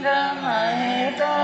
महिता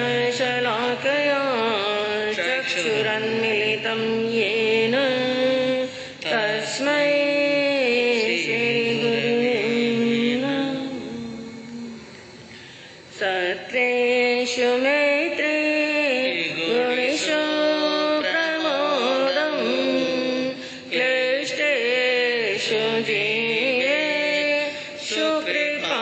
ज्ञानाञ्जनशलाकया चक्षुरुन्मीलितं येन तस्मै श्रीगुरुवे नमः। सत्रेषु मैत्री गुणेषु प्रमोदं क्लिष्टेषु जीवेषु कृपा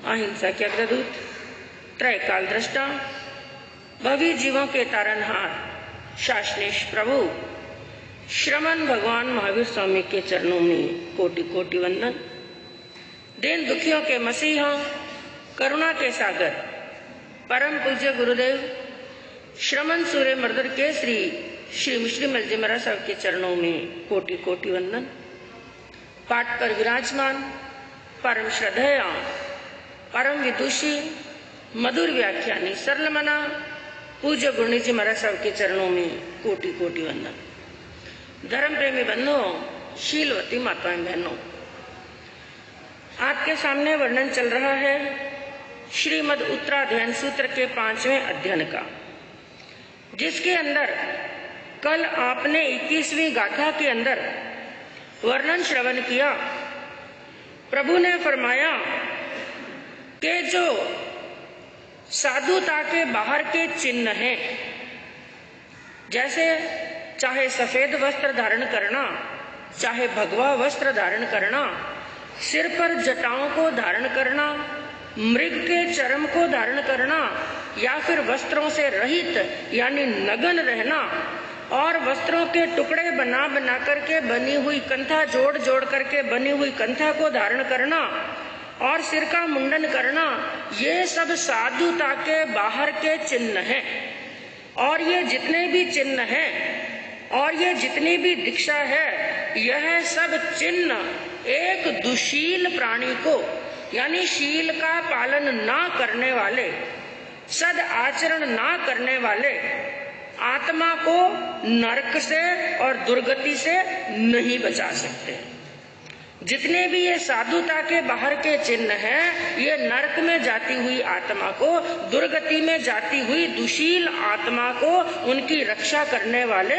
अहिंसा के अग्रदूत, त्रैकाल दृष्टा, भवी जीवों के तारनहार, शासनेश प्रभु श्रमण भगवान महावीर स्वामी के चरणों में कोटि कोटि वंदन। दीन दुखियों के मसीहा, करुणा के सागर, परम पूज्य गुरुदेव श्रमण सूर्य मर्दर केसरी श्री मुश्रीमल जी महाराज साहब के चरणों में कोटि कोटि वंदन। पाठ पर विराजमान परम श्रद्धेया, परम विदुषी, मधुर व्याख्यानी, सरल मना पूज्य गुरुनी जी महाराज साहब के चरणों में कोटि कोटि वंदन। धर्म प्रेमी बंधुओं, शीलवती माताएं बहनों, आपके सामने वर्णन चल रहा है श्रीमद उत्तराध्ययन सूत्र के 5वें अध्ययन का, जिसके अंदर कल आपने 21वीं गाथा के अंदर वर्णन श्रवण किया। प्रभु ने फरमाया कि जो साधुता के बाहर के चिन्ह हैं, जैसे चाहे सफेद वस्त्र धारण करना, चाहे भगवा वस्त्र धारण करना, सिर पर जटाओं को धारण करना, मृग के चर्म को धारण करना, या फिर वस्त्रों से रहित यानी नग्न रहना, और वस्त्रों के टुकड़े बना बना करके बनी हुई कंथा, जोड़ जोड़ करके बनी हुई कंथा को धारण करना, और सिर का मुंडन करना, ये सब साधुता के बाहर के चिन्ह हैं। और ये जितने भी चिन्ह हैं और ये जितनी भी दीक्षा है, यह सब चिन्ह एक दुशील प्राणी को यानी शील का पालन ना करने वाले, सद आचरण ना करने वाले आत्मा को नरक से और दुर्गति से नहीं बचा सकते। जितने भी ये साधुता के बाहर के चिन्ह हैं, ये नरक में जाती हुई आत्मा को, दुर्गति में जाती हुई दुशील आत्मा को उनकी रक्षा करने वाले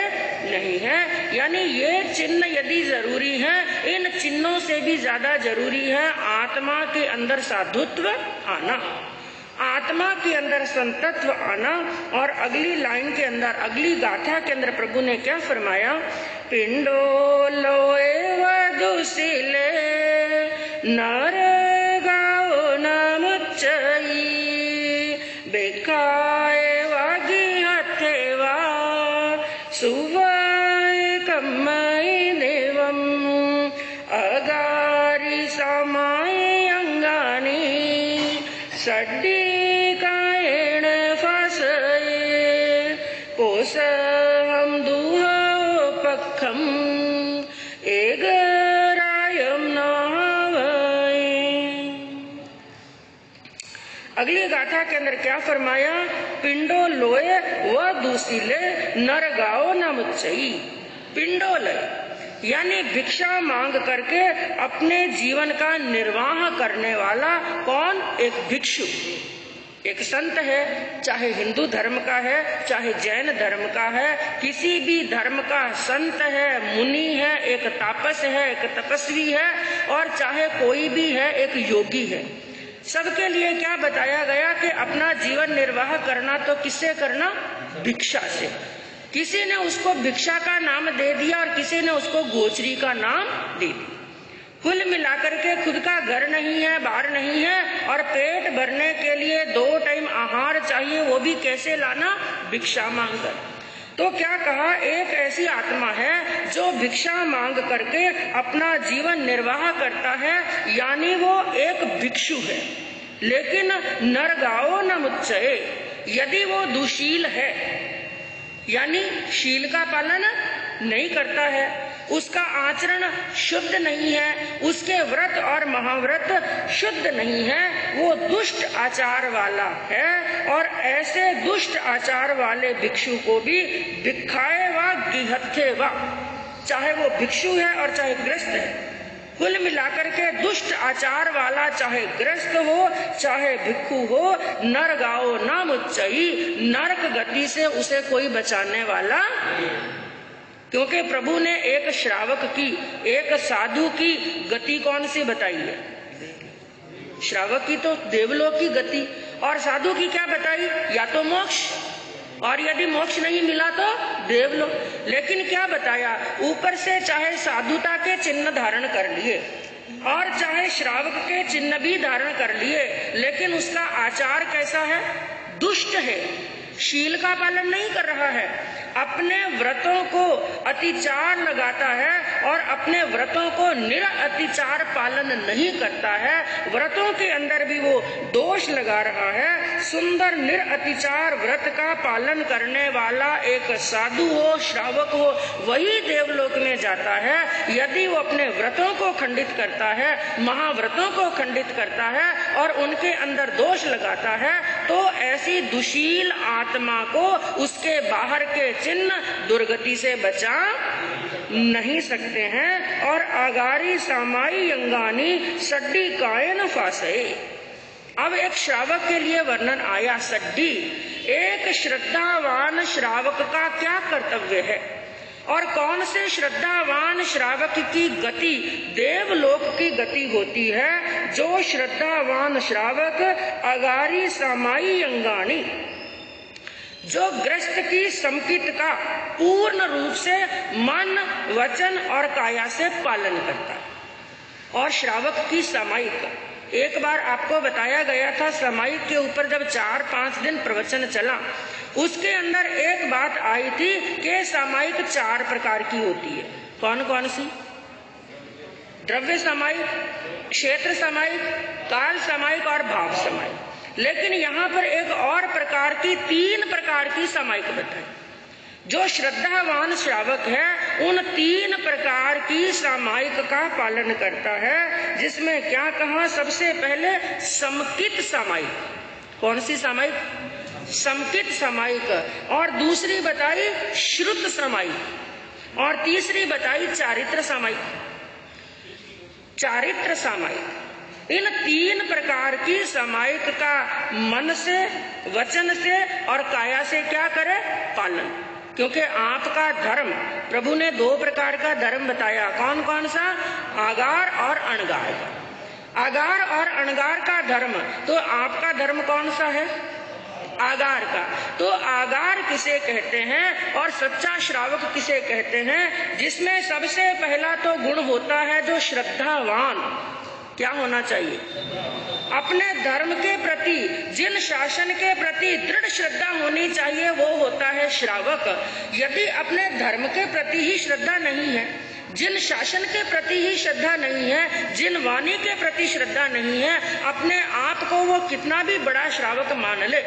नहीं हैं। यानी ये चिन्ह यदि जरूरी हैं, इन चिन्हों से भी ज्यादा जरूरी है आत्मा के अंदर साधुत्व आना, आत्मा के अंदर संतत्व आना। और अगली लाइन के अंदर, अगली गाथा के अंदर प्रभु ने क्या फरमाया? पिंडो लोए वधुशीले नर गाओ नमुच्चई बेकाए वागी हथेवा सुवा समाये अंगानी सड्डिकायेण फासये कोस हम दुहा पक्षम एगरायम नावये। अगली गाथा के अंदर क्या फरमाया? पिंडो लोए व दूसीले नर गाओ न मुच्चई। पिंडो लय यानी भिक्षा मांग करके अपने जीवन का निर्वाह करने वाला कौन? एक भिक्षु, एक संत है, चाहे हिंदू धर्म का है, चाहे जैन धर्म का है, किसी भी धर्म का संत है, मुनि है, एक तापस है, एक तपस्वी है, और चाहे कोई भी है, एक योगी है। सबके लिए क्या बताया गया कि अपना जीवन निर्वाह करना तो किससे करना? भिक्षा से। किसी ने उसको भिक्षा का नाम दे दिया और किसी ने उसको गोचरी का नाम दे दिया। कुल मिलाकर के खुद का घर नहीं है, बाहर नहीं है, और पेट भरने के लिए 2 टाइम आहार चाहिए, वो भी कैसे लाना? भिक्षा मांगकर। तो क्या कहा? एक ऐसी आत्मा है जो भिक्षा मांग करके अपना जीवन निर्वाह करता है, यानी वो एक भिक्षु है। लेकिन नर गाओ न मुच्चये, यदि वो दुशील है यानी शील का पालन नहीं करता है, उसका आचरण शुद्ध नहीं है, उसके व्रत और महाव्रत शुद्ध नहीं है, वो दुष्ट आचार वाला है, और ऐसे दुष्ट आचार वाले भिक्षु को भी भिक्षाए व गिहत्थे व, चाहे वो भिक्षु है और चाहे ग्रस्त है, कुल मिलाकर के दुष्ट आचार वाला चाहे ग्रस्त हो चाहे भिक्षु हो, नर गाओ न मुच्चई, नरक गति से उसे कोई बचाने वाला। क्योंकि प्रभु ने एक श्रावक की, एक साधु की गति कौन सी बताई है? श्रावक की तो देवलोक की गति, और साधु की क्या बताई? या तो मोक्ष, और यदि मोक्ष नहीं मिला तो देवलोक। लेकिन क्या बताया? ऊपर से चाहे साधुता के चिन्ह धारण कर लिए और चाहे श्रावक के चिन्ह भी धारण कर लिए, लेकिन उसका आचार कैसा है? दुष्ट है, शील का पालन नहीं कर रहा है, अपने व्रतों को अतिचार लगाता है और अपने व्रतों को निरअतिचार पालन नहीं करता है, व्रतों के अंदर भी वो दोष लगा रहा है। सुंदर निरअतिचार व्रत का पालन करने वाला एक साधु हो, श्रावक हो, वही देवलोक में जाता है। यदि वो अपने व्रतों को खंडित करता है, महाव्रतों को खंडित करता है और उनके अंदर दोष लगाता है, तो ऐसी दुशील आत्मा को उसके बाहर के चिन्ह दुर्गति से बचा नहीं सकते हैं। और आगारी सामाई अंगानी सड्डी कायन फासे। अब एक श्रावक के लिए वर्णन आया सड्डी। एक श्रद्धावान श्रावक का क्या कर्तव्य है और कौन से श्रद्धावान श्रावक की गति देवलोक की गति होती है? जो श्रद्धावान श्रावक अगारी सामाई अंगानी, जो ग्रस्त की संकित का पूर्ण रूप से मन, वचन और काया से पालन करता है। और श्रावक की सामायिक, एक बार आपको बताया गया था, सामायिक के ऊपर जब 4-5 दिन प्रवचन चला, उसके अंदर एक बात आई थी कि सामायिक 4 प्रकार की होती है। कौन कौन सी? द्रव्य सामायिक, क्षेत्र सामायिक, काल सामायिक और भाव सामायिक। लेकिन यहाँ पर एक और प्रकार की 3 प्रकार की सामायिक बताई। जो श्रद्धावान श्रावक है उन 3 प्रकार की सामायिक का पालन करता है, जिसमें क्या कहा? सबसे पहले समकित सामायिक। कौन सी सामायिक? समकित सामायिक। और दूसरी बताई श्रुत सामायिक, और तीसरी बताई चारित्र सामायिक। चारित्र सामायिक, इन 3 प्रकार की सामायिक का मन से, वचन से और काया से क्या करे? पालन। क्योंकि आपका धर्म, प्रभु ने 2 प्रकार का धर्म बताया। कौन कौन सा? आगार और अणगार का। आगार और अणगार का धर्म, तो आपका धर्म कौन सा है? आगार का। तो आगार किसे कहते हैं और सच्चा श्रावक किसे कहते हैं? जिसमें सबसे पहला तो गुण होता है जो श्रद्धावान। क्या होना चाहिए? अपने धर्म के प्रति, जिन शासन के प्रति दृढ़ श्रद्धा होनी चाहिए, वो होता है श्रावक। यदि अपने धर्म के प्रति ही श्रद्धा नहीं है, जिन शासन के प्रति ही श्रद्धा नहीं है, जिन वाणी के प्रति श्रद्धा नहीं है, अपने आप को वो कितना भी बड़ा श्रावक मान ले,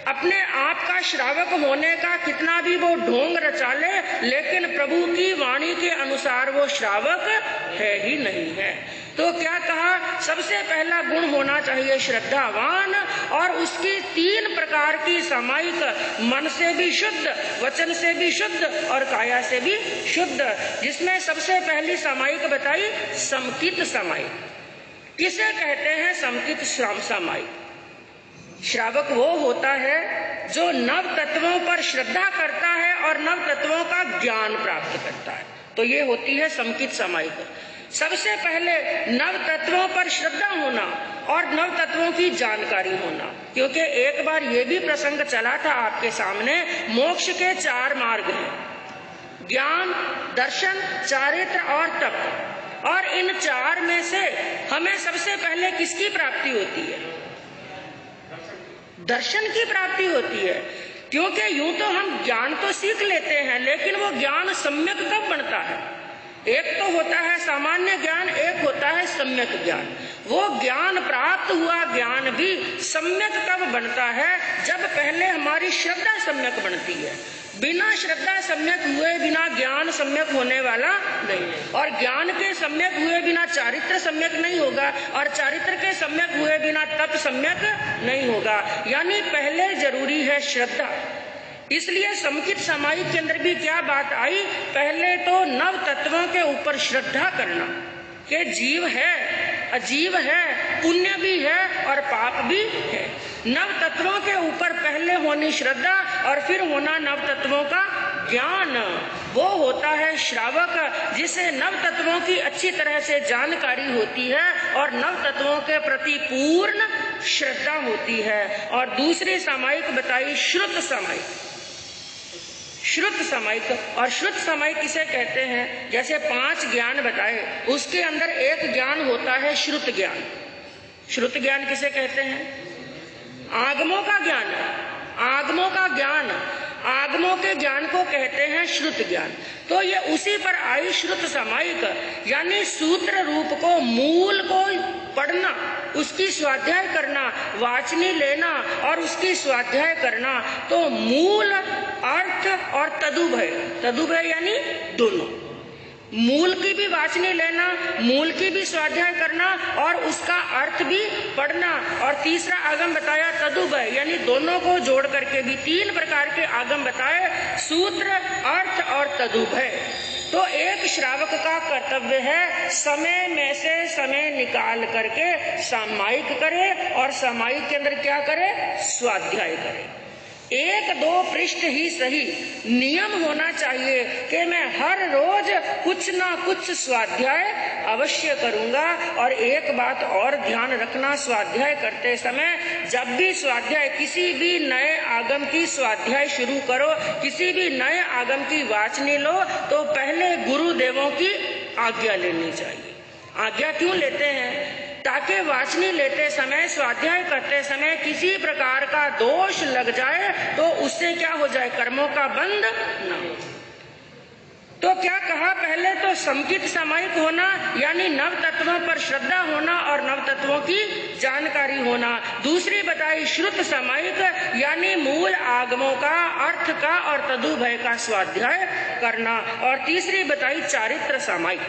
अपने आप का श्रावक होने का कितना भी वो ढोंग रचा ले, लेकिन प्रभु की वाणी के अनुसार वो श्रावक है ही नहीं है। तो क्या कहा, सबसे पहला गुण होना चाहिए श्रद्धावान, और उसकी 3 प्रकार की सामायिक, मन से भी शुद्ध, वचन से भी शुद्ध और काया से भी शुद्ध, जिसमें सबसे पहली सामायिक बताई समकित सामायिक। किसे कहते हैं समकित सामायिक? श्रावक वो होता है जो नव तत्वों पर श्रद्धा करता है और नव तत्वों का ज्ञान प्राप्त करता है, तो ये होती है समकित सामायिक। सबसे पहले नव तत्वों पर श्रद्धा होना और नव तत्वों की जानकारी होना, क्योंकि एक बार ये भी प्रसंग चला था आपके सामने, मोक्ष के 4 मार्ग हैं, ज्ञान, दर्शन, चारित्र और तप, और इन 4 में से हमें सबसे पहले किसकी प्राप्ति होती है? दर्शन की प्राप्ति होती है, क्योंकि यूं तो हम ज्ञान तो सीख लेते हैं, लेकिन वो ज्ञान सम्यक कब बनता है? एक तो होता है सामान्य ज्ञान, एक होता है सम्यक ज्ञान। वो ज्ञान प्राप्त हुआ ज्ञान भी सम्यक कब बनता है? जब पहले हमारी श्रद्धा सम्यक बनती है। बिना श्रद्धा सम्यक हुए बिना ज्ञान सम्यक होने वाला नहीं, और ज्ञान के सम्यक हुए बिना चारित्र सम्यक नहीं होगा, और चारित्र के सम्यक हुए बिना तप सम्यक नहीं होगा। यानी पहले जरूरी है श्रद्धा। इसलिए समकित सामायिक के अंदर भी क्या बात आई, पहले तो नव तत्वों के ऊपर श्रद्धा करना कि जीव है, अजीव है, पुण्य भी है और पाप भी है। नव तत्वों के ऊपर पहले होनी श्रद्धा और फिर होना नव तत्वों का ज्ञान। वो होता है श्रावक, जिसे नव तत्वों की अच्छी तरह से जानकारी होती है और नव तत्वों के प्रति पूर्ण श्रद्धा होती है। और दूसरी सामायिक बताई श्रुत सामायिक। श्रुत सामायिक, और श्रुत सामायिक किसे कहते हैं? जैसे 5 ज्ञान बताए, उसके अंदर एक ज्ञान होता है श्रुत ज्ञान। श्रुत ज्ञान किसे कहते हैं? आगमों का ज्ञान। आगमों का ज्ञान, आगमों के ज्ञान को कहते हैं श्रुत ज्ञान। तो ये उसी पर आई श्रुत सामायिक, यानी सूत्र रूप को, मूल को पढ़ना, उसकी स्वाध्याय करना, वाचनी लेना और उसकी स्वाध्याय करना। तो मूल, अर्थ और तदुभय, तदुभय यानी दोनों, मूल की भी वाचनी लेना, मूल की भी स्वाध्याय करना और उसका अर्थ भी पढ़ना। और तीसरा आगम बताया तदुभय, यानी दोनों को जोड़ करके भी 3 प्रकार के आगम बताए, सूत्र, अर्थ और तदुभय। तो एक श्रावक का कर्तव्य है समय में से समय निकाल करके सामायिक करे, और सामायिक के अंदर क्या करे? स्वाध्याय करे। 1-2 पृष्ठ ही सही, नियम होना चाहिए कि मैं हर रोज कुछ ना कुछ स्वाध्याय अवश्य करूंगा। और एक बात और ध्यान रखना, स्वाध्याय करते समय जब भी स्वाध्याय, किसी भी नए आगम की स्वाध्याय शुरू करो, किसी भी नए आगम की वाचनी लो, तो पहले गुरुदेवों की आज्ञा लेनी चाहिए। आज्ञा क्यों लेते हैं? ताकि वाचनी लेते समय, स्वाध्याय करते समय किसी प्रकार का दोष लग जाए तो उससे क्या हो जाए? कर्मों का बंध न हो। तो क्या कहा? पहले तो समकित सामायिक होना, यानी नव तत्वों पर श्रद्धा होना और नव तत्वों की जानकारी होना। दूसरी बताई श्रुत सामायिक, यानी मूल आगमों का, अर्थ का और तदुभय का स्वाध्याय करना। और तीसरी बताई चारित्र सामायिक।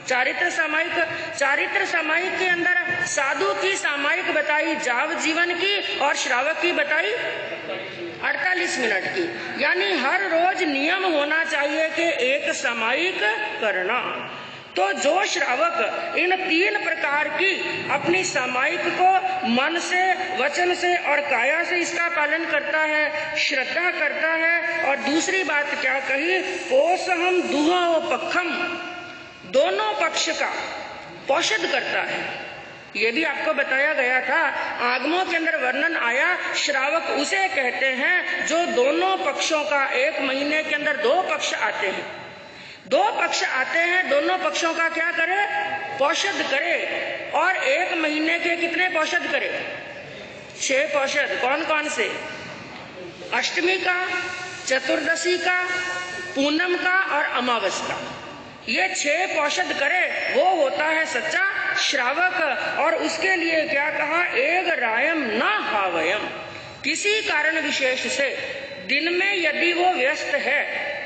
चारित्र सामायिक, चारित्र सामायिक के अंदर साधु की सामायिक बताई जाव जीवन की, और श्रावक की बताई 48 मिनट की। यानी हर रोज नियम होना चाहिए कि एक सामायिक करना। तो जो श्रावक इन 3 प्रकार की अपनी सामायिक को मन से, वचन से और काया से इसका पालन करता है, श्रद्धा करता है, और दूसरी बात क्या कही? पोषहम दुहो पक्षम, दोनों पक्ष का पोषण करता है। ये भी आपको बताया गया था, आगमों के अंदर वर्णन आया, श्रावक उसे कहते हैं जो दोनों पक्षों का, 1 महीने के अंदर 2 पक्ष आते हैं, 2 पक्ष आते हैं, दोनों पक्षों का क्या करे? पोषण करे। और 1 महीने के कितने पोषण करे? 6 पोषण। कौन कौन से? अष्टमी का, चतुर्दशी का, पूनम का और अमावस का। ये 6 पौषध करे वो होता है सच्चा श्रावक। और उसके लिए क्या कहा, एक रायम न हावयम, किसी कारण विशेष से दिन में यदि वो व्यस्त है,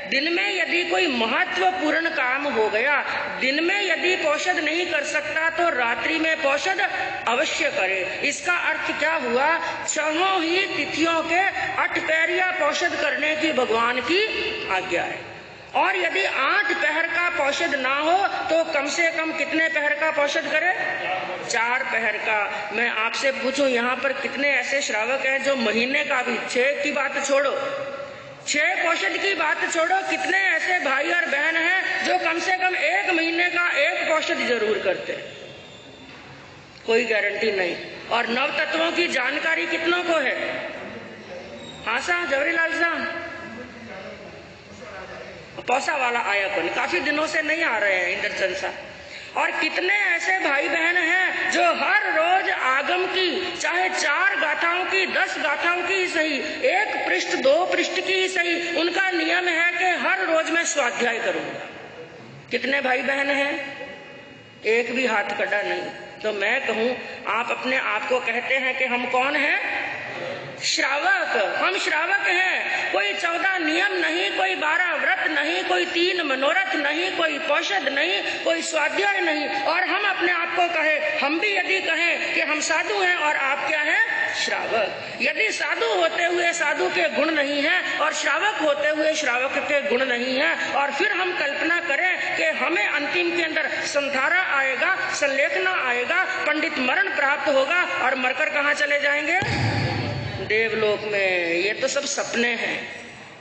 दिन में यदि कोई महत्वपूर्ण काम हो गया, दिन में यदि पौषध नहीं कर सकता तो रात्रि में पौषध अवश्य करे। इसका अर्थ क्या हुआ, 6 ही तिथियों के अठपहरिया पौषध करने की भगवान की आज्ञा है। और यदि 8 पहर का पौषध ना हो तो कम से कम कितने पहर का पौषध करे, 4 पहर का। मैं आपसे पूछूं, यहाँ पर कितने ऐसे श्रावक हैं जो महीने का भी, 6 की बात छोड़ो, 6 पौषध की बात छोड़ो, कितने ऐसे भाई और बहन हैं जो कम से कम 1 महीने का 1 पौषध जरूर करते हैं? कोई गारंटी नहीं। और नव तत्वों की जानकारी कितनों को है? हाँ साहब, जवहरीलाल साहब, पौसा वाला आया कौन, काफी दिनों से नहीं आ रहे हैं इंद्रचंद साहब। और कितने ऐसे भाई बहन हैं जो हर रोज आगम की, चाहे 4 गाथाओं की, 10 गाथाओं की ही सही, 1 पृष्ठ 2 पृष्ठ की ही सही, उनका नियम है कि हर रोज मैं स्वाध्याय करूंगा। कितने भाई बहन हैं? एक भी हाथ कड़ा नहीं। तो मैं कहूं, आप अपने आप को कहते हैं कि हम कौन हैं? श्रावक। हम श्रावक हैं। कोई 14 नियम नहीं, कोई 12 व्रत नहीं, कोई 3 मनोरथ नहीं, कोई पौषध नहीं, कोई स्वाध्याय नहीं। और हम अपने आप को कहे, हम भी यदि कहें कि हम साधु हैं और आप क्या हैं? श्रावक। यदि साधु होते हुए साधु के गुण नहीं है और श्रावक होते हुए श्रावक के गुण नहीं है, और फिर हम कल्पना करें कि हमें अंतिम के अंदर संधारा आएगा, संलेखना आएगा, पंडित मरण प्राप्त होगा और मरकर कहाँ चले जाएंगे? देवलोक में। ये तो सब सपने हैं,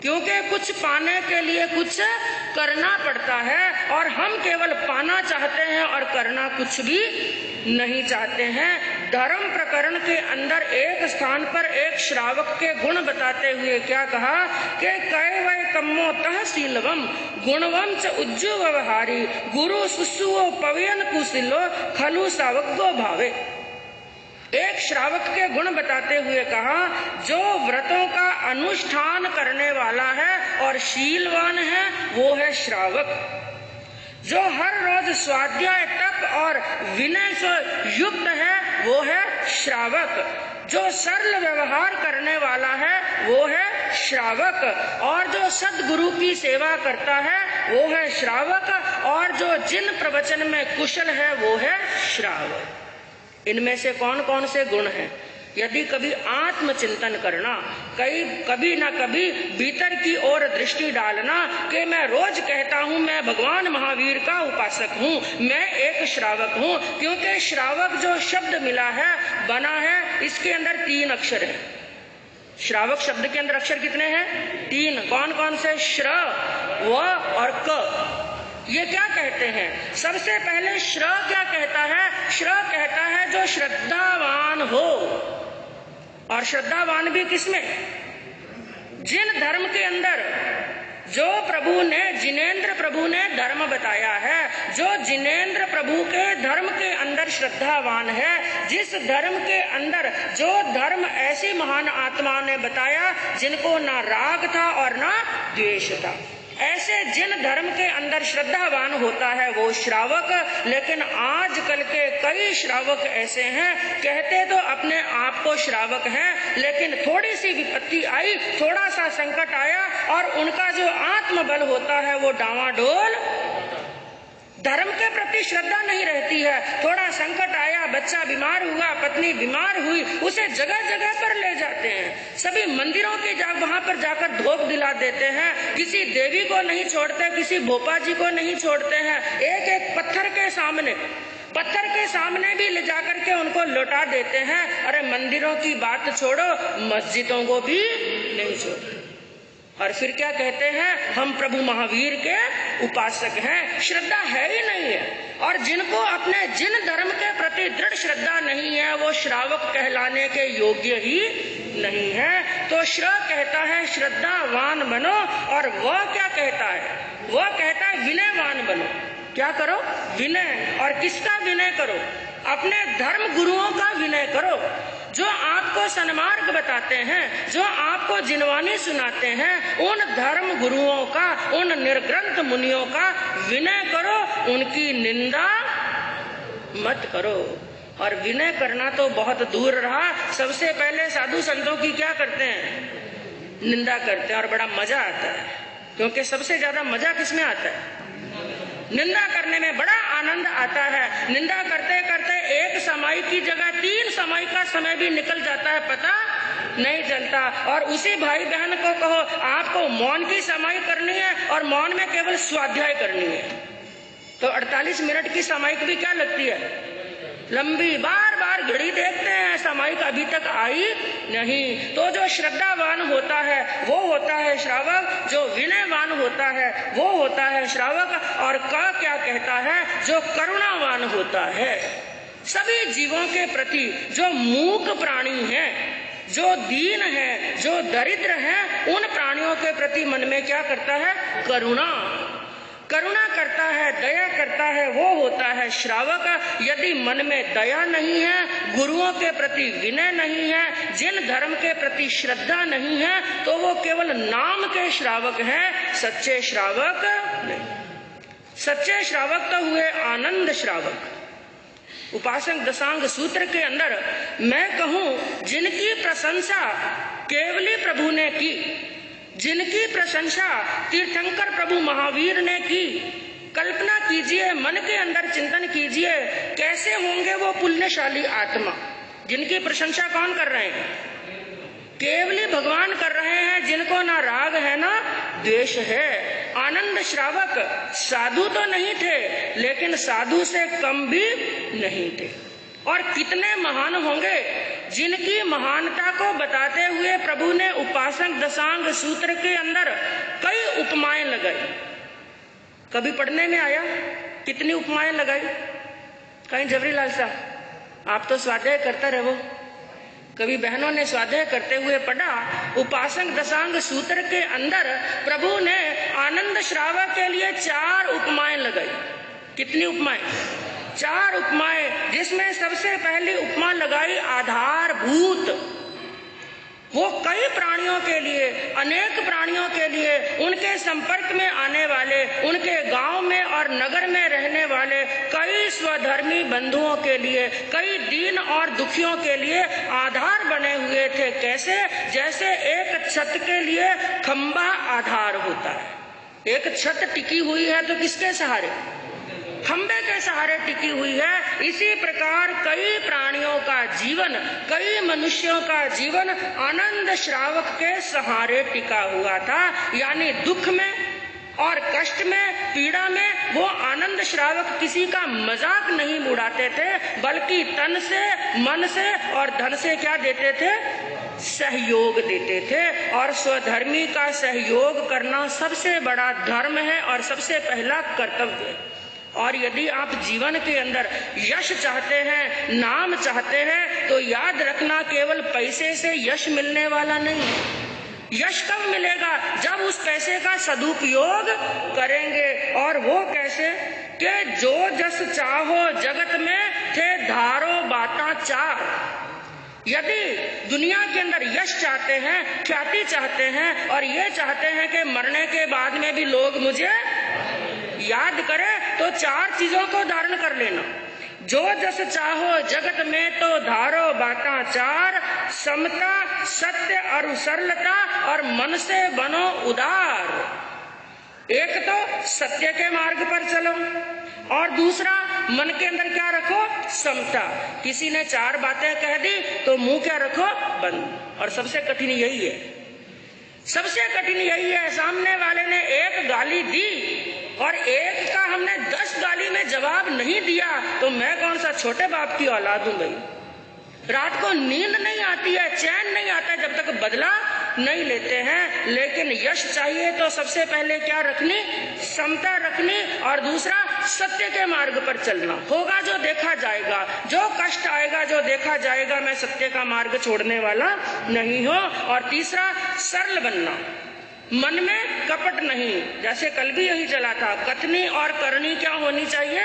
क्योंकि कुछ पाने के लिए कुछ करना पड़ता है और हम केवल पाना चाहते हैं और करना कुछ भी नहीं चाहते हैं। धर्म प्रकरण के अंदर एक स्थान पर एक श्रावक के गुण बताते हुए क्या कहा कि कैवय कम्मो तहसीलवम गुणवम च उज्जु व्यवहारी गुरु सुसुओ पवयन कुशिलो खलु सावको भावे। एक श्रावक के गुण बताते हुए कहा, जो व्रतों का अनुष्ठान करने वाला है और शीलवान है वो है श्रावक। जो हर रोज स्वाध्याय तप और विनय से युक्त है वो है श्रावक। जो सरल व्यवहार करने वाला है वो है श्रावक। और जो सद्गुरु की सेवा करता है वो है श्रावक। और जो जिन प्रवचन में कुशल है वो है श्रावक। इनमें से कौन कौन से गुण हैं? यदि कभी आत्मचिंतन करना, कभी ना कभी भीतर की ओर दृष्टि डालना कि मैं रोज कहता हूँ मैं भगवान महावीर का उपासक हूँ, मैं एक श्रावक हूँ। क्योंकि श्रावक जो शब्द मिला है, बना है, इसके अंदर 3 अक्षर है। श्रावक शब्द के अंदर अक्षर कितने हैं? 3। कौन कौन से? श्र, व और क। ये क्या कहते हैं? सबसे पहले श्र क्या कहता है? श्र कहता है जो श्रद्धावान हो। और श्रद्धावान भी किसमें? जिन धर्म के अंदर जो प्रभु ने, जिनेंद्र प्रभु ने धर्म बताया है, जो जिनेंद्र प्रभु के धर्म के अंदर श्रद्धावान है, जिस धर्म के अंदर, जो धर्म ऐसी महान आत्मा ने बताया जिनको ना राग था और ना द्वेष था, ऐसे जिन धर्म के अंदर श्रद्धावान होता है वो श्रावक। लेकिन आजकल के कई श्रावक ऐसे हैं, कहते तो अपने आप को श्रावक हैं, लेकिन थोड़ी सी विपत्ति आई, थोड़ा सा संकट आया और उनका जो आत्मबल होता है वो डावाडोल, धर्म के प्रति श्रद्धा नहीं रहती है। थोड़ा संकट आया, बच्चा बीमार हुआ, पत्नी बीमार हुई, उसे जगह जगह पर ले जाते हैं, सभी मंदिरों के वहां पर जाकर धोख दिला देते हैं, किसी देवी को नहीं छोड़ते, किसी भोपा जी को नहीं छोड़ते हैं, एक एक पत्थर के सामने भी ले जाकर के उनको लौटा देते हैं। अरे मंदिरों की बात छोड़ो, मस्जिदों को भी नहीं छोड़ते। और फिर क्या कहते हैं? हम प्रभु महावीर के उपासक हैं। श्रद्धा है ही नहीं है। और जिनको अपने जिन धर्म के प्रति दृढ़ श्रद्धा नहीं है वो श्रावक कहलाने के योग्य ही नहीं है। तो श्र कहता है श्रद्धावान बनो, और वह क्या कहता है? वह कहता है विनयवान बनो। क्या करो? विनय। और किसका विनय करो? अपने धर्म गुरुओं का विनय करो, जो आपको सन्मार्ग बताते हैं, जो आपको जिनवानी सुनाते हैं, उन धर्म गुरुओं का, उन निर्ग्रंथ मुनियों का विनय करो। उनकी निंदा मत करो। और विनय करना तो बहुत दूर रहा, सबसे पहले साधु संतों की क्या करते हैं? निंदा करते हैं। और बड़ा मजा आता है, क्योंकि सबसे ज्यादा मजा किसमें आता है? निंदा करने में बड़ा आनंद आता है। निंदा करते करते एक समाई की जगह 3 समाई का समय भी निकल जाता है, पता नहीं चलता। और उसी भाई बहन को कहो आपको मौन की समाई करनी है और मौन में केवल स्वाध्याय करनी है, तो 48 मिनट की समाई भी क्या लगती है? लंबी। बार बार घड़ी देखते हैं, समाई अभी तक आई नहीं। तो जो श्रद्धावान होता है वो होता है श्रावक, जो विनयवान होता है वो होता है श्रावक। और क्या कहता है? जो करुणावान होता है सभी जीवों के प्रति, जो मूक प्राणी है, जो दीन है, जो दरिद्र है, उन प्राणियों के प्रति मन में क्या करता है? करुणा करता है, दया करता है, वो होता है श्रावक। यदि मन में दया नहीं है, गुरुओं के प्रति विनय नहीं है, जिन धर्म के प्रति श्रद्धा नहीं है, तो वो केवल नाम के श्रावक हैं, सच्चे श्रावक नहीं। सच्चे श्रावक तो हुए आनंद श्रावक। उपासक दशांग सूत्र के अंदर मैं कहूं, जिनकी प्रशंसा केवली प्रभु ने की, जिनकी प्रशंसा तीर्थंकर प्रभु महावीर ने की, कल्पना कीजिए, मन के अंदर चिंतन कीजिए, कैसे होंगे वो पुण्यशाली आत्मा। जिनकी प्रशंसा कौन कर रहे हैं? केवली भगवान कर रहे हैं, जिनको ना राग है ना द्वेष है। आनंद श्रावक साधु तो नहीं थे, लेकिन साधु से कम भी नहीं थे। और कितने महान होंगे, जिनकी महानता को बताते हुए प्रभु ने उपासक दशांग सूत्र के अंदर कई उपमाएं लगाई। कभी पढ़ने में आया कितनी उपमाएं लगाई? कहीं जबरीलाल साहब आप तो स्वाध्याय करता रहो, कभी बहनों ने स्वाध्याय करते हुए पढ़ा? उपासक दशांग सूत्र के अंदर प्रभु ने आनंद श्रावक के लिए 4 उपमाएं लगाई। कितनी उपमाएं? 4 उपमाएं, जिसमें सबसे पहली उपमा लगाई आधारभूत। वो कई प्राणियों के लिए, अनेक प्राणियों के लिए, उनके संपर्क में आने वाले, उनके गांव में और नगर में रहने वाले कई स्वधर्मी बंधुओं के लिए, कई दीन और दुखियों के लिए आधार बने हुए थे। कैसे? जैसे एक छत के लिए खंबा आधार होता है। एक छत टिकी हुई है तो किसके सहारे? खंबे के सहारे टिकी हुई है। इसी प्रकार कई प्राणियों का जीवन, कई मनुष्यों का जीवन आनंद श्रावक के सहारे टिका हुआ था। यानी दुख में और कष्ट में, पीड़ा में वो आनंद श्रावक किसी का मजाक नहीं उड़ाते थे, बल्कि तन से, मन से और धन से क्या देते थे? सहयोग देते थे। और स्वधर्मी का सहयोग करना सबसे बड़ा धर्म है और सबसे पहला कर्तव्य है। और यदि आप जीवन के अंदर यश चाहते हैं, नाम चाहते हैं, तो याद रखना केवल पैसे से यश मिलने वाला नहीं है। यश कब मिलेगा? जब उस पैसे का सदुपयोग करेंगे। और वो कैसे? कि जो जस चाहो जगत में थे धारो बाता 4। यदि दुनिया के अंदर यश चाहते हैं, ख्याति चाहते हैं और ये चाहते हैं कि मरने के बाद में भी लोग मुझे याद करे, तो 4 चीजों को धारण कर लेना। जो जस चाहो जगत में तो धारो बाता 4, समता, सत्य और सरलता और मन से बनो उदार। एक तो सत्य के मार्ग पर चलो और दूसरा मन के अंदर क्या रखो? समता। किसी ने 4 बातें कह दी तो मुंह क्या रखो? बंद। और सबसे कठिन यही है, सबसे कठिन यही है। सामने वाले ने 1 गाली दी और 1 का हमने 10 गाली में जवाब नहीं दिया, तो मैं कौन सा छोटे बाप की औलाद हूं भाई? रात को नींद नहीं आती है, चैन नहीं आता है जब तक बदला नहीं लेते हैं। लेकिन यश चाहिए तो सबसे पहले क्या रखनी? समता रखनी। और दूसरा सत्य के मार्ग पर चलना। होगा जो देखा जाएगा, जो कष्ट आएगा जो देखा जाएगा, मैं सत्य का मार्ग छोड़ने वाला नहीं हूं। और तीसरा सरल बनना, मन में कपट नहीं। जैसे कल भी यही चला था, कथनी और करनी क्या होनी चाहिए?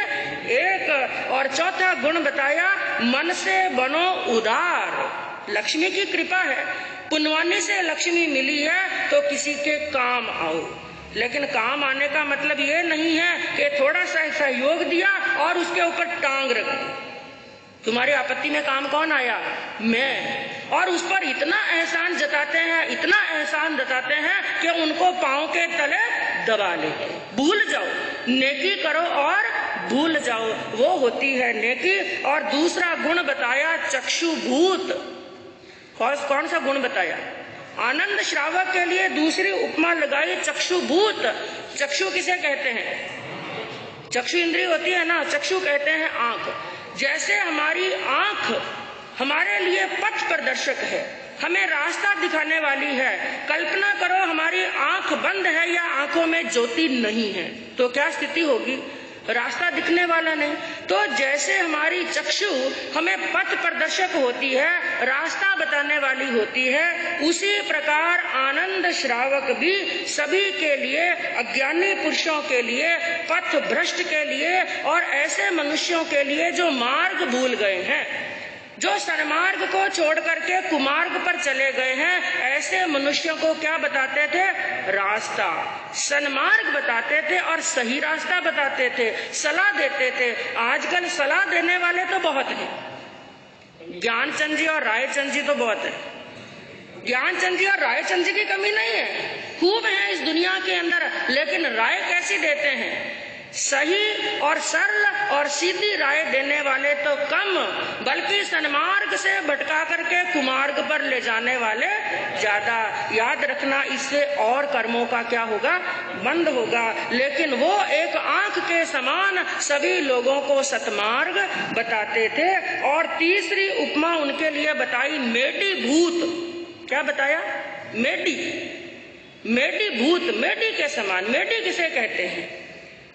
एक। और चौथा गुण बताया, मन से बनो उदार। लक्ष्मी की कृपा है, पुण्यवानी से लक्ष्मी मिली है तो किसी के काम आओ। लेकिन काम आने का मतलब ये नहीं है कि थोड़ा सा सहयोग दिया और उसके ऊपर टांग रख दी। तुम्हारी आपत्ति में काम कौन आया? मैं। और उस पर इतना एहसान जताते हैं, इतना एहसान जताते हैं कि उनको पांव के तले दबा लेते। भूल जाओ, नेकी करो और भूल जाओ, वो होती है नेकी। और दूसरा गुण बताया चक्षुभूत। कौन सा गुण बताया? आनंद श्रावक के लिए दूसरी उपमा लगाई चक्षुभूत। चक्षु किसे कहते हैं? चक्षु इंद्रिय होती है ना, चक्षु कहते हैं आंख। जैसे हमारी आंख हमारे लिए पथ प्रदर्शक है, हमें रास्ता दिखाने वाली है। कल्पना करो हमारी आंख बंद है या आंखों में ज्योति नहीं है, तो क्या स्थिति होगी? रास्ता दिखने वाला नहीं। तो जैसे हमारी चक्षु हमें पथ प्रदर्शक होती है, रास्ता बताने वाली होती है, उसी प्रकार आनंद श्रावक भी सभी के लिए, अज्ञानी पुरुषों के लिए, पथ भ्रष्ट के लिए और ऐसे मनुष्यों के लिए जो मार्ग भूल गए हैं, जो सन्मार्ग को छोड़ करके कुमार्ग पर चले गए हैं, ऐसे मनुष्यों को क्या बताते थे? रास्ता, सन्मार्ग बताते थे और सही रास्ता बताते थे, सलाह देते थे। आजकल सलाह देने वाले तो बहुत हैं, ज्ञानचंद जी और रायचंद जी तो बहुत है। ज्ञानचंद जी और रायचंद जी की कमी नहीं है, खूब है इस दुनिया के अंदर, लेकिन राय कैसी देते हैं? सही और सरल और सीधी राय देने वाले तो कम, बल्कि सन्मार्ग से भटका करके कुमार्ग पर ले जाने वाले ज्यादा। याद रखना, इससे और कर्मों का क्या होगा? बंद होगा। लेकिन वो एक आंख के समान सभी लोगों को सतमार्ग बताते थे। और तीसरी उपमा उनके लिए बताई मेडी भूत। क्या बताया? मेडी, मेडी भूत, मेडी के समान। मेडी किसे कहते हैं?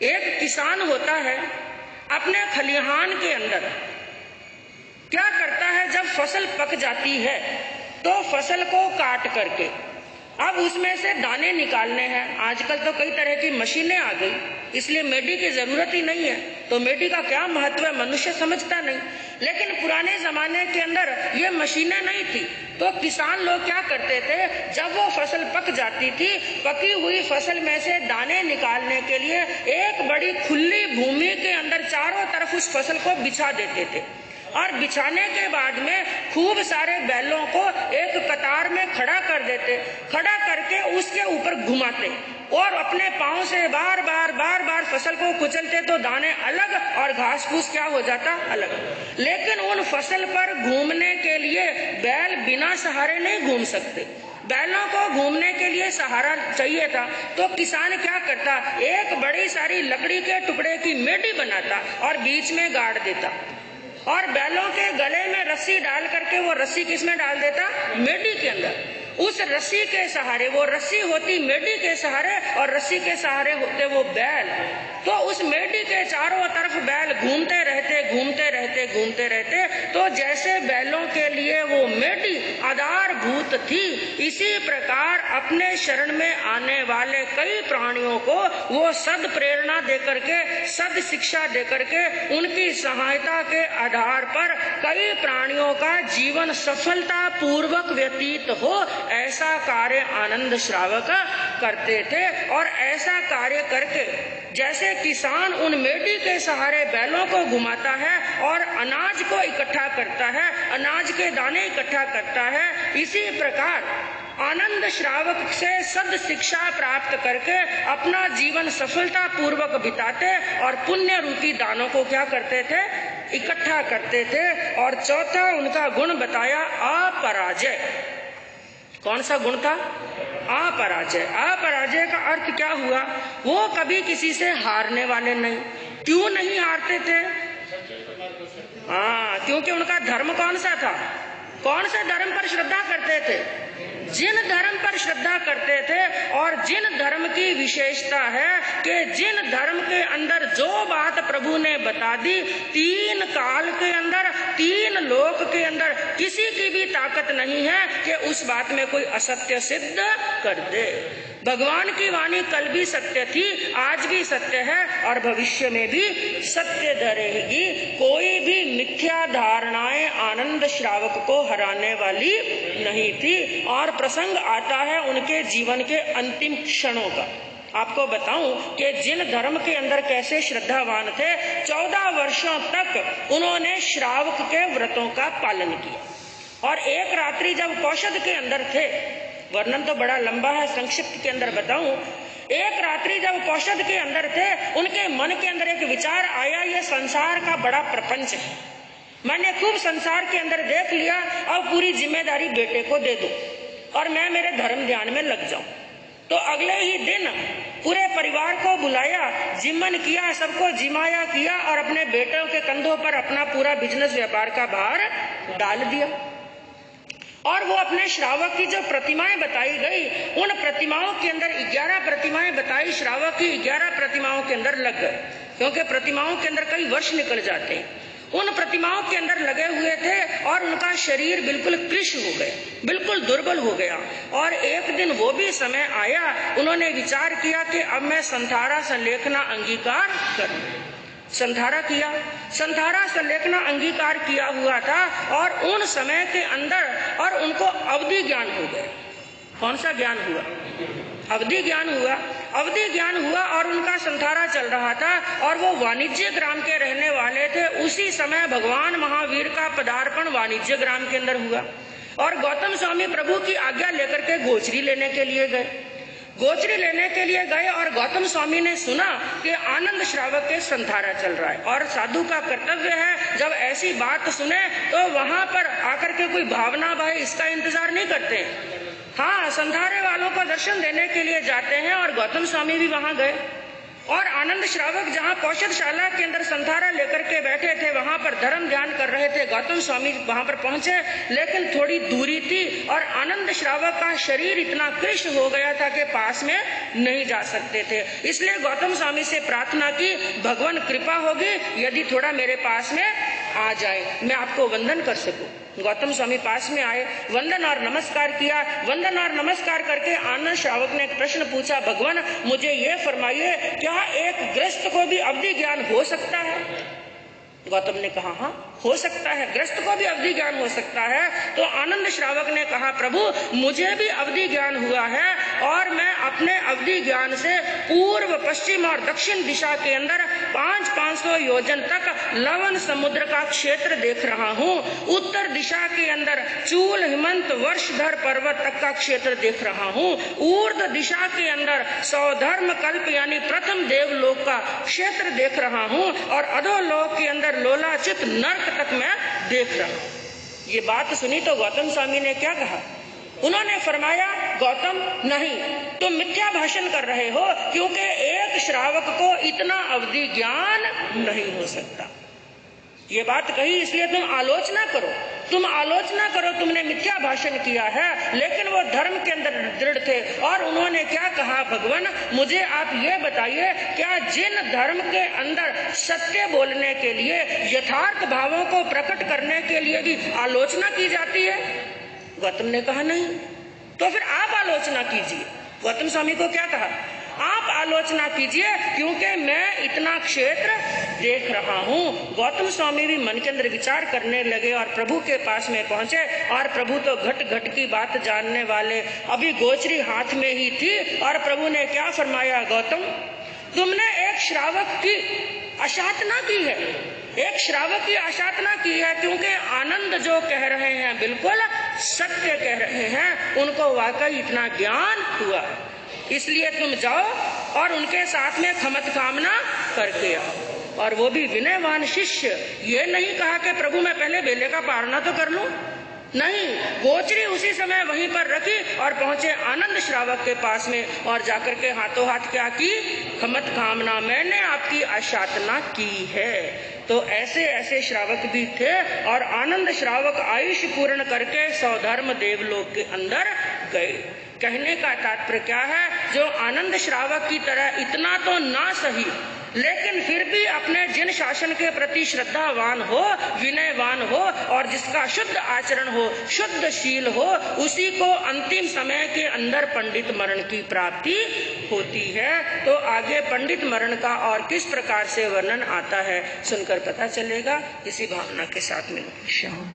एक किसान होता है, अपने खलिहान के अंदर क्या करता है? जब फसल पक जाती है तो फसल को काट करके अब उसमें से दाने निकालने हैं। आजकल तो कई तरह की मशीनें आ गई, इसलिए मेडी की जरूरत ही नहीं है। तो मेडी का क्या महत्व है मनुष्य समझता नहीं, लेकिन पुराने जमाने के अंदर ये मशीनें नहीं थी। तो किसान लोग क्या करते थे? जब वो फसल पक जाती थी, पकी हुई फसल में से दाने निकालने के लिए एक बड़ी खुली भूमि के अंदर चारों तरफ उस फसल को बिछा देते थे। और बिछाने के बाद में खूब सारे बैलों को एक कतार में खड़ा कर देते, खड़ा करके उसके ऊपर घुमाते और अपने पांव से बार बार फसल को कुचलते, तो दाने अलग और घास फूस क्या हो जाता? अलग। लेकिन उन फसल पर घूमने के लिए बैल बिना सहारे नहीं घूम सकते, बैलों को घूमने के लिए सहारा चाहिए था। तो किसान क्या करता? एक बड़ी सारी लकड़ी के टुकड़े की मेडी बनाता और बीच में गाड़ देता, और बैलों के गले में रस्सी डाल करके वो रस्सी किस में डाल देता? मेडी के अंदर। उस रस्सी के सहारे, वो रस्सी होती मेडी के सहारे और रस्सी के सहारे होते वो बैल। तो उस मेडी के चारों तरफ बैल घूमते रहते, घूमते रहते, घूमते रहते। तो जैसे बैलों के लिए वो मेडी आधारभूत थी, इसी प्रकार अपने शरण में आने वाले कई प्राणियों को वो सद प्रेरणा देकर के, सद शिक्षा देकर के, उनकी सहायता के आधार पर कई प्राणियों का जीवन सफलता पूर्वक व्यतीत हो, ऐसा कार्य आनंद श्रावक करते थे। और ऐसा कार्य करके जैसे किसान उन मेडी के सहारे बैलों को घुमाता है और अनाज को इकट्ठा करता है, अनाज के दाने इकट्ठा करता है, इसी प्रकार आनंद श्रावक से सद शिक्षा प्राप्त करके अपना जीवन सफलता पूर्वक बिताते और पुण्य रूपी दानों को क्या करते थे? इकट्ठा करते थे। और चौथा उनका गुण बताया अपराजय। कौन सा गुण था? अपराजय। अपराजय का अर्थ क्या हुआ? वो कभी किसी से हारने वाले नहीं। क्यों नहीं हारते थे? क्योंकि उनका धर्म कौन सा था? कौन से धर्म पर श्रद्धा करते थे? जिन धर्म पर श्रद्धा करते थे, और जिन धर्म की विशेषता है कि जिन धर्म के अंदर जो बात प्रभु ने बता दी, 3 काल के अंदर, 3 लोक के अंदर किसी की भी ताकत नहीं है कि उस बात में कोई असत्य सिद्ध कर दे। भगवान की वाणी कल भी सत्य थी, आज भी सत्य है और भविष्य में भी सत्य रहेगी। कोई भी मिथ्या धारणाएं आनंद श्रावक को हराने वाली नहीं थी। और प्रसंग आता है उनके जीवन के अंतिम क्षणों का। आपको बताऊं कि जिन धर्म के अंदर कैसे श्रद्धावान थे, 14 वर्षों तक उन्होंने श्रावक के व्रतों का पालन किया। और एक रात्रि जब कौशद के अंदर थे, वर्णन तो बड़ा लंबा है, संक्षिप्त के अंदर बताऊं, एक रात्रि जब कौशद के अंदर थे, उनके मन के अंदर एक विचार आया, ये संसार का बड़ा प्रपंच है, मैंने खूब संसार के अंदर देख लिया, अब पूरी जिम्मेदारी बेटे को दे दूं और मैं मेरे धर्म ध्यान में लग जाऊं। तो अगले ही दिन पूरे परिवार को बुलाया, जिम्मन किया, सबको जिमाया किया और अपने बेटों के कंधों पर अपना पूरा बिजनेस व्यापार का भार डाल दिया। और वो अपने श्रावक की जो प्रतिमाएं बताई गई, उन प्रतिमाओं के अंदर 11 प्रतिमाएं बताई, श्रावक की 11 प्रतिमाओं के अंदर लग गए, क्योंकि प्रतिमाओं के अंदर कई वर्ष निकल जाते हैं। उन प्रतिमाओं के अंदर लगे हुए थे और उनका शरीर बिल्कुल कृश हो गया, बिल्कुल दुर्बल हो गया। और एक दिन वो भी समय आया, उन्होंने विचार किया कि अब मैं संथारा संलेखना अंगीकार करूं। संथारा किया, संथारा संलेखना अंगीकार किया हुआ था और उन समय के अंदर और उनको अवधि ज्ञान हो गया। कौन सा ज्ञान हुआ? अवधि ज्ञान हुआ। अवधि ज्ञान हुआ और उनका संथारा चल रहा था और वो वाणिज्य ग्राम के रहने वाले थे। उसी समय भगवान महावीर का पदार्पण वाणिज्य ग्राम के अंदर हुआ और गौतम स्वामी प्रभु की आज्ञा लेकर के गोचरी लेने के लिए गए। गोचरी लेने के लिए गए और गौतम स्वामी ने सुना कि आनंद श्रावक के संथारा चल रहा है और साधु का कर्तव्य है जब ऐसी बात सुने तो वहां पर आकर के कोई भावना भाई इसका इंतजार नहीं करते, हाँ संथारे वालों को दर्शन देने के लिए जाते हैं। और गौतम स्वामी भी वहां गए और आनंद श्रावक जहां कौशलशाला के अंदर संथारा लेकर के बैठे थे, वहां पर धर्म ध्यान कर रहे थे। गौतम स्वामी वहां पर पहुंचे, लेकिन थोड़ी दूरी थी और आनंद श्रावक का शरीर इतना कृश हो गया था कि पास में नहीं जा सकते थे। इसलिए गौतम स्वामी से प्रार्थना की, भगवान कृपा होगी यदि थोड़ा मेरे पास में आ जाए, मैं आपको वंदन कर सकूं। गौतम स्वामी पास में आए, वंदन और नमस्कार किया। वंदन और नमस्कार करके आनंद श्रावक ने एक प्रश्न पूछा, भगवान मुझे ये फरमाइए, क्या एक गृहस्थ को भी अवधि ज्ञान हो सकता है? गौतम ने कहा हाँ हो सकता है, गृहस्थ को भी अवधि ज्ञान हो सकता है। तो आनंद श्रावक ने कहा, प्रभु मुझे भी अवधि ज्ञान हुआ है और मैं अपने अवधि ज्ञान से पूर्व पश्चिम और दक्षिण दिशा के अंदर 500 योजन तक लवण समुद्र का क्षेत्र देख रहा हूँ। उत्तर दिशा के अंदर चूल हिमंत वर्षधर पर्वत तक का क्षेत्र देख रहा हूँ। ऊर्ध्व दिशा के अंदर सौधर्म कल्प यानी प्रथम देवलोक का क्षेत्र देख रहा हूँ और अधोलोक के अंदर लोलाचित नर्क तक मैं देख रहा हूं। ये बात सुनी तो गौतम स्वामी ने क्या कहा? उन्होंने फरमाया, गौतम नहीं, तुम मिथ्या भाषण कर रहे हो, क्योंकि एक श्रावक को इतना अवधि ज्ञान नहीं हो सकता। ये बात कही इसलिए तुम आलोचना करो, तुम आलोचना करो, तुमने मिथ्या भाषण किया है। लेकिन वो धर्म के अंदर दृढ़ थे और उन्होंने क्या कहा, भगवान मुझे आप ये बताइए, क्या जिन धर्म के अंदर सत्य बोलने के लिए, यथार्थ भावों को प्रकट करने के लिए भी आलोचना की जाती है? गौतम ने कहा नहीं। तो फिर आप आलोचना कीजिए। गौतम स्वामी को क्या कहा, आप आलोचना कीजिए, क्योंकि मैं इतना क्षेत्र देख रहा हूँ। गौतम स्वामी भी मन के अंदर विचार करने लगे और प्रभु के पास में पहुंचे और प्रभु तो घट घट की बात जानने वाले, अभी गोचरी हाथ में ही थी और प्रभु ने क्या फरमाया, गौतम तुमने एक श्रावक की अशातना की है, एक श्रावक की अशातना की है, क्योंकि आनंद जो कह रहे हैं बिल्कुल सत्य कह रहे हैं, उनको वाकई इतना ज्ञान हुआ है। इसलिए तुम जाओ और उनके साथ में खमत कामना करके आओ। और वो भी विनयवान शिष्य, ये नहीं कहा कि प्रभु मैं पहले बेले का पारना तो कर लूं, नहीं, गोचरी उसी समय वहीं पर रखी और पहुंचे आनंद श्रावक के पास में और जाकर के हाथों हाथ क्या की, खमत कामना, मैंने आपकी अशातना की है। तो ऐसे ऐसे श्रावक भी थे और आनंद श्रावक आयुष पूर्ण करके सौधर्म देवलोक के अंदर गए। कहने का तात्पर्य क्या है, जो आनंद श्रावक की तरह इतना तो ना सही, लेकिन फिर भी अपने जिन शासन के प्रति श्रद्धावान हो, विनयवान हो और जिसका शुद्ध आचरण हो, शुद्ध शील हो, उसी को अंतिम समय के अंदर पंडित मरण की प्राप्ति होती है। तो आगे पंडित मरण का और किस प्रकार से वर्णन आता है सुनकर पता चलेगा। इसी भावना के साथ में श्याम